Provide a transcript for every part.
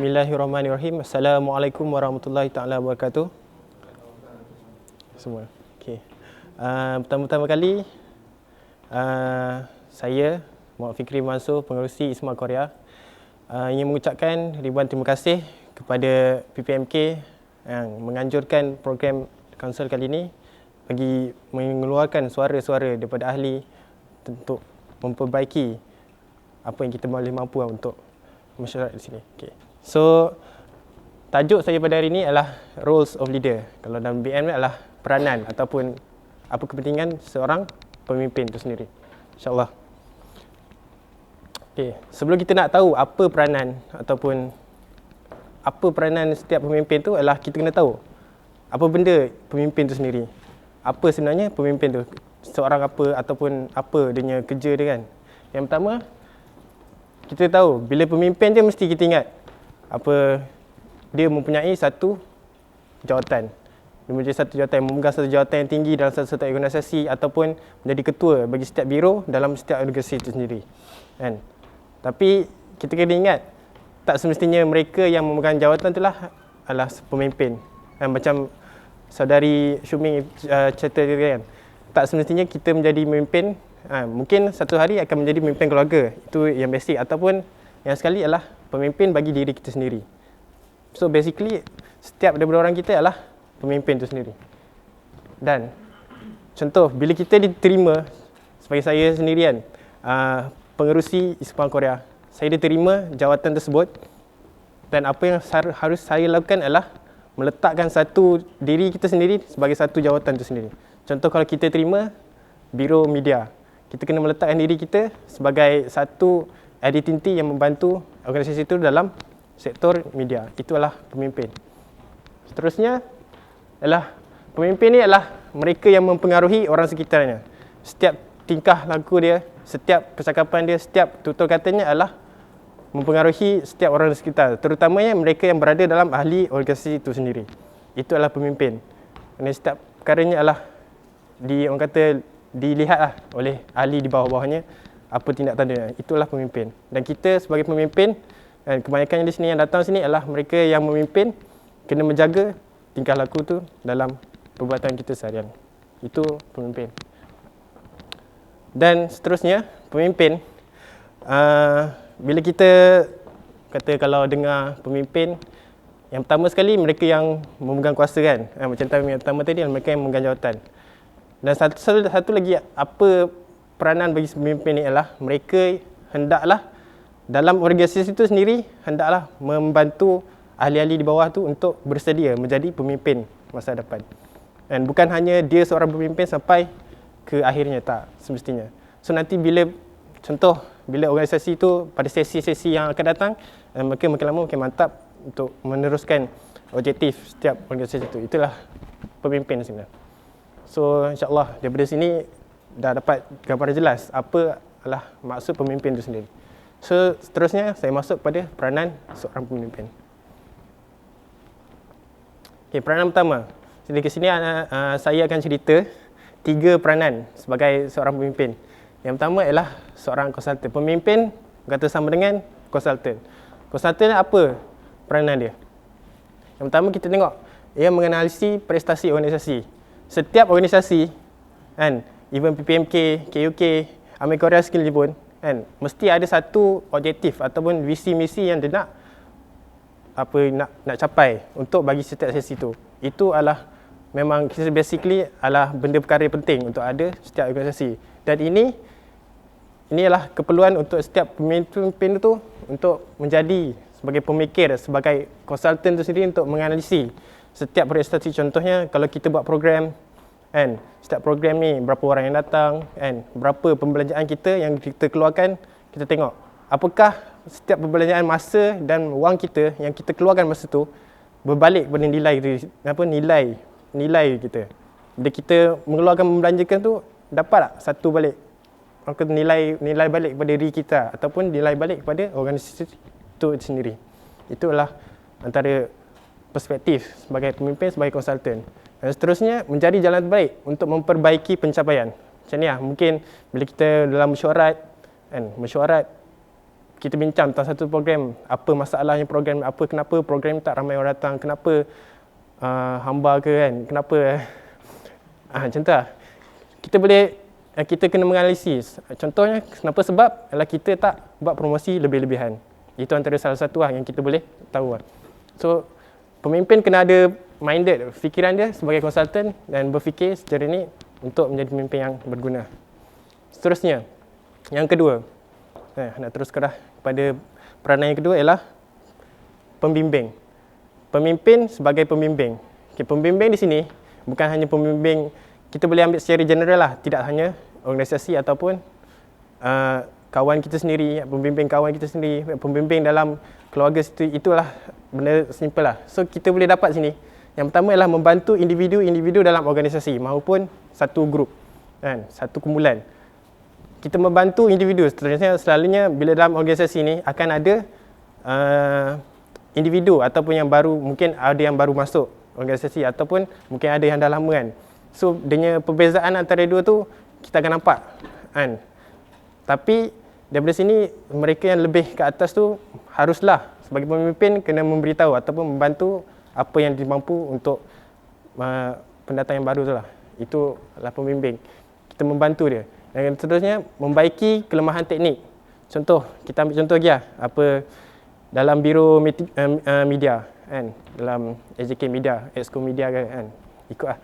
Bismillahirrahmanirrahim. Assalamualaikum warahmatullahi taala wabarakatuh. Semua. Okey. Pertama-tama kali saya Muhammad Fikri Mansur, pengerusi ISMA Korea, ingin mengucapkan ribuan terima kasih kepada PPMK yang menganjurkan program kaunsul kali ini bagi mengeluarkan suara-suara daripada ahli untuk memperbaiki apa yang kita boleh mampu untuk masyarakat di sini. Okay. So, tajuk saya pada hari ini adalah Roles of Leader. Kalau dalam BM adalah peranan ataupun apa kepentingan seorang pemimpin itu sendiri. InsyaAllah. Okay. Sebelum kita nak tahu apa peranan ataupun apa peranan setiap pemimpin tu adalah kita kena tahu apa benda pemimpin tu sendiri. Apa sebenarnya pemimpin tu? Seorang apa ataupun apa dia kerja dia kan. Yang pertama, kita tahu bila pemimpin dia mesti kita ingat apa dia mempunyai satu jawatan. Dia mempunyai satu jawatan, memegang satu jawatan yang tinggi dalam satu organisasi ataupun menjadi ketua bagi setiap biro dalam setiap organisasi itu sendiri. Kan? Tapi kita kena ingat tak semestinya mereka yang memegang jawatan itulah adalah pemimpin. Kan? Macam saudari Syuming cerita kan. Tak semestinya kita menjadi pemimpin. Mungkin satu hari akan menjadi pemimpin keluarga, itu yang basic, ataupun yang sekali adalah pemimpin bagi diri kita sendiri. So basically setiap daripada orang kita adalah pemimpin itu sendiri. Dan contoh bila kita diterima sebagai saya sendirian pengerusi ISMA Korea, saya diterima jawatan tersebut dan apa yang harus saya lakukan adalah meletakkan satu diri kita sendiri sebagai satu jawatan itu sendiri. Contoh kalau kita terima biro media, kita kena meletakkan diri kita sebagai satu identiti yang membantu organisasi itu dalam sektor media. Itu adalah pemimpin. Seterusnya adalah pemimpin ni adalah mereka yang mempengaruhi orang sekitarnya. Setiap tingkah laku dia, setiap percakapan dia, setiap tutur katanya adalah mempengaruhi setiap orang sekitar, terutamanya mereka yang berada dalam ahli organisasi itu sendiri. Itu adalah pemimpin. Dan setiap perkaranya adalah orang kata dilihatlah oleh ahli di bawah-bawahnya apa tindak tandanya. Itulah pemimpin. Dan kita sebagai pemimpin, dan kebanyakan di sini yang datang sini adalah mereka yang memimpin, kena menjaga tingkah laku tu dalam perbuatan kita seharian. Itu pemimpin. Dan seterusnya, pemimpin, bila kita kata kalau dengar pemimpin, yang pertama sekali mereka yang memegang kuasa kan. Macam yang pertama tadi, mereka yang memegang jawatan. Dan satu lagi, apa peranan bagi pemimpin ni adalah mereka hendaklah dalam organisasi itu sendiri hendaklah membantu ahli-ahli di bawah tu untuk bersedia menjadi pemimpin masa depan. Dan bukan hanya dia seorang pemimpin sampai ke akhirnya, tak semestinya. So nanti bila contoh bila organisasi itu pada sesi-sesi yang akan datang, mereka makin lama makin mantap untuk meneruskan objektif setiap organisasi itu. Itulah pemimpin sebenarnya. So insyaAllah daripada sini dah dapat gambaran jelas apa adalah maksud pemimpin itu sendiri. So seterusnya saya masuk pada peranan seorang pemimpin. Okay, peranan pertama. Jadi ke sini saya akan cerita 3 peranan sebagai seorang pemimpin. Yang pertama ialah seorang konsultan. Pemimpin kata sama dengan konsultan. Konsultan apa peranan dia? Yang pertama kita tengok ia menganalisi prestasi organisasi. Setiap organisasi kan, even PPMK, KUK, Army Korea Skill pun kan, mesti ada satu objektif ataupun visi misi yang dia nak capai untuk bagi setiap sesi itu. Itu adalah memang basically adalah benda perkara penting untuk ada setiap organisasi. Dan ini adalah keperluan untuk setiap pemimpin itu untuk menjadi sebagai pemikir, sebagai konsultan itu sendiri untuk menganalisi setiap prestasi. Contohnya kalau kita buat program kan, setiap program ni berapa orang yang datang kan, berapa pembelanjaan kita yang kita keluarkan, kita tengok apakah setiap pembelanjaan masa dan wang kita yang kita keluarkan masa tu berbalik kepada nilai kita. Bila kita mengeluarkan membelanjakan tu, dapat tak satu balik nilai balik kepada diri kita ataupun nilai balik kepada organisasi itu sendiri. Itulah antara perspektif sebagai pemimpin, sebagai konsultan. Dan seterusnya mencari jalan terbaik untuk memperbaiki pencapaian. Macam ni lah, mungkin bila kita dalam mesyuarat kan, mesyuarat kita bincang tentang satu program, apa masalahnya program, kenapa program tak ramai orang datang, kenapa hamba ke kan, kenapa macam tu lah. Kita kena menganalisis. Contohnya, kenapa sebab adalah kita tak buat promosi lebih-lebihan. Itu antara salah satu yang kita boleh tahu lah. So, pemimpin kena ada minded, fikiran dia sebagai konsultan dan berfikir secara ni untuk menjadi pemimpin yang berguna. Seterusnya, yang kedua, nak teruskan dah pada peranan yang kedua ialah pembimbing. Pemimpin sebagai pembimbing. Okay, pembimbing di sini bukan hanya pembimbing, kita boleh ambil secara general lah, tidak hanya organisasi ataupun kawan kita sendiri, pembimbing kawan kita sendiri, pembimbing dalam keluarga situ, itulah benda simple lah. So kita boleh dapat sini. Yang pertama ialah membantu individu-individu dalam organisasi maupun satu grup, kan, satu kumpulan. Kita membantu individu, selalunya bila dalam organisasi ni akan ada individu ataupun yang baru, mungkin ada yang baru masuk organisasi ataupun mungkin ada yang dah lama kan. So dengan perbezaan antara dua tu kita akan nampak kan. Tapi daripada sini mereka yang lebih ke atas tu haruslah sebagai pemimpin kena memberitahu ataupun membantu apa yang dimampu untuk pendatang yang baru tu lah. Itu adalah pembimbing. Kita membantu dia. Dan seterusnya membaiki kelemahan teknik. Contoh, kita ambil contoh lagi lah, apa dalam biro media kan, dalam AJK Media, Exco Media kan, ikutlah.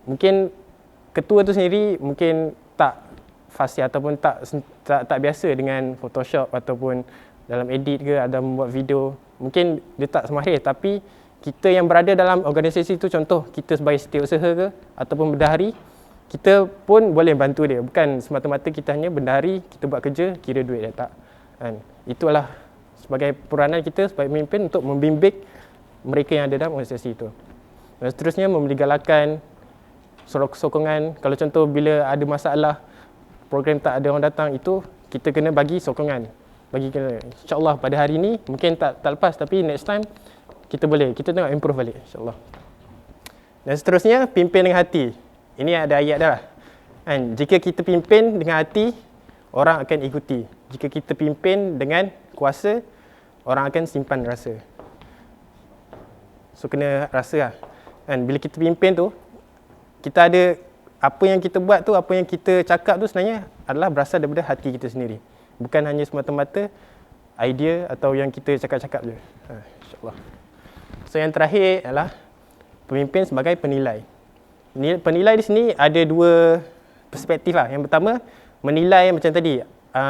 Mungkin ketua tu sendiri mungkin tak fasih ataupun tak biasa dengan Photoshop ataupun dalam edit ke, ada membuat video. Mungkin dia tak semahir, tapi kita yang berada dalam organisasi tu, contoh kita sebagai setiausaha ke ataupun bendahari, kita pun boleh bantu dia. Bukan semata-mata kita hanya bendahari, kita buat kerja, kira duit dia, tak. Kan? Itulah sebagai peranan kita sebagai pemimpin untuk membimbing mereka yang ada dalam organisasi itu. Dan seterusnya memberi galakan, sokongan. Kalau contoh bila ada masalah, program tak ada orang datang, itu kita kena bagi sokongan. InsyaAllah pada hari ni mungkin tak lepas, tapi next time kita tengok improve balik insyaAllah. Dan seterusnya, pimpin dengan hati. Ini ada ayat dah lah. Kan? Jika kita pimpin dengan hati, orang akan ikuti. Jika kita pimpin dengan kuasa, orang akan simpan rasa. So kena rasa lah. Kan? Bila kita pimpin tu, kita ada apa yang kita buat tu, apa yang kita cakap tu sebenarnya adalah berasal daripada hati kita sendiri. Bukan hanya semata-mata idea atau yang kita cakap-cakap je. InsyaAllah. So yang terakhir adalah pemimpin sebagai penilai. Penilai di sini ada dua perspektif lah. Yang pertama, menilai macam tadi,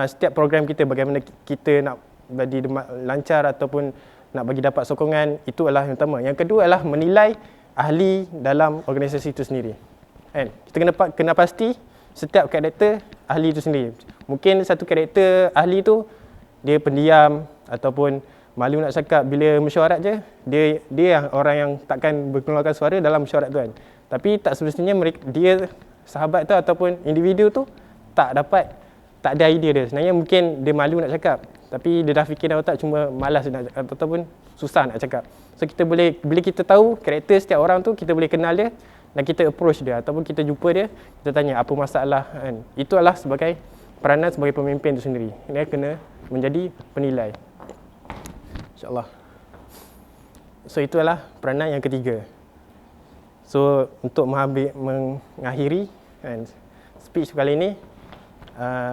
setiap program kita, bagaimana kita nak bagi lancar ataupun nak bagi dapat sokongan, itu adalah yang pertama. Yang kedua adalah menilai ahli dalam organisasi itu sendiri. Kan? Kita kena pasti setiap karakter ahli itu sendiri. Mungkin satu karakter ahli tu dia pendiam ataupun malu nak cakap, bila mesyuarat je dia orang yang takkan berkeluarkan suara dalam mesyuarat tu kan. Tapi tak semestinya dia sahabat tu ataupun individu tu tak ada idea dia. Sebenarnya mungkin dia malu nak cakap, tapi dia dah fikir dalam otak, cuma malas nak ataupun susah nak cakap. So kita boleh, bila kita tahu karakter setiap orang tu, kita boleh kenal dia dan kita approach dia ataupun kita jumpa dia, kita tanya apa masalah kan. Itu adalah sebagai peranan sebagai pemimpin tu sendiri. Dia kena menjadi penilai. InsyaAllah. So itu adalah peranan yang ketiga. So untuk mengakhiri kan, speech kali ini,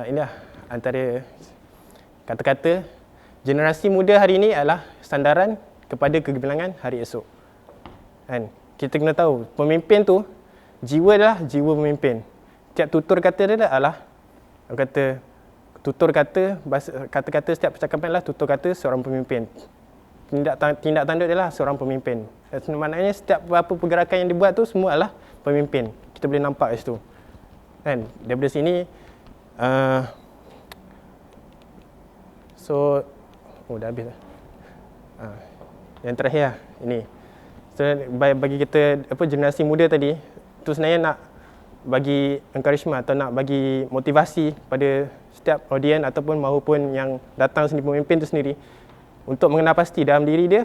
inilah antara kata-kata. Generasi muda hari ini adalah sandaran kepada kegemilangan hari esok. Kan? Kita kena tahu, pemimpin tu, jiwa adalah jiwa pemimpin. Tiap tutur kata dia adalah, kata-kata setiap percakapan adalah tutur kata seorang pemimpin. Tindak tanduk dia adalah seorang pemimpin. Maknanya setiap apa pergerakan yang dibuat tu semua adalah pemimpin. Kita boleh nampak kat situ. Kan? Daripada sini, dah habis lah. Yang terakhir lah, ini. So, bagi kita, generasi muda tadi, tu sebenarnya nak bagi encouragement atau nak bagi motivasi pada setiap audien ataupun maupun yang datang sendiri, pemimpin tu sendiri, untuk mengenal pasti dalam diri dia,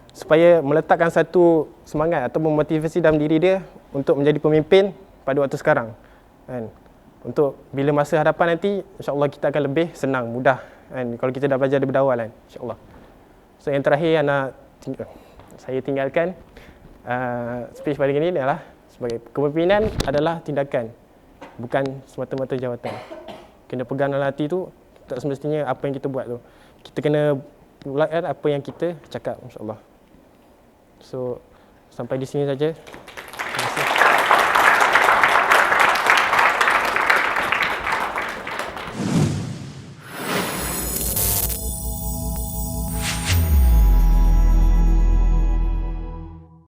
supaya meletakkan satu semangat atau motivasi dalam diri dia untuk menjadi pemimpin pada waktu sekarang. Kan? Untuk bila masa hadapan nanti, insyaAllah kita akan lebih senang, mudah kan, kalau kita dah belajar daripada awal kan, insyaAllah. So yang terakhir saya tinggalkan speech pada ini adalah sebagai kepimpinan adalah tindakan, bukan semata-mata jawatan. Kena pegang dalam hati tu, tak semestinya apa yang kita buat tu. Kita kena buatkan apa yang kita cakap, insyaAllah. So sampai di sini saja.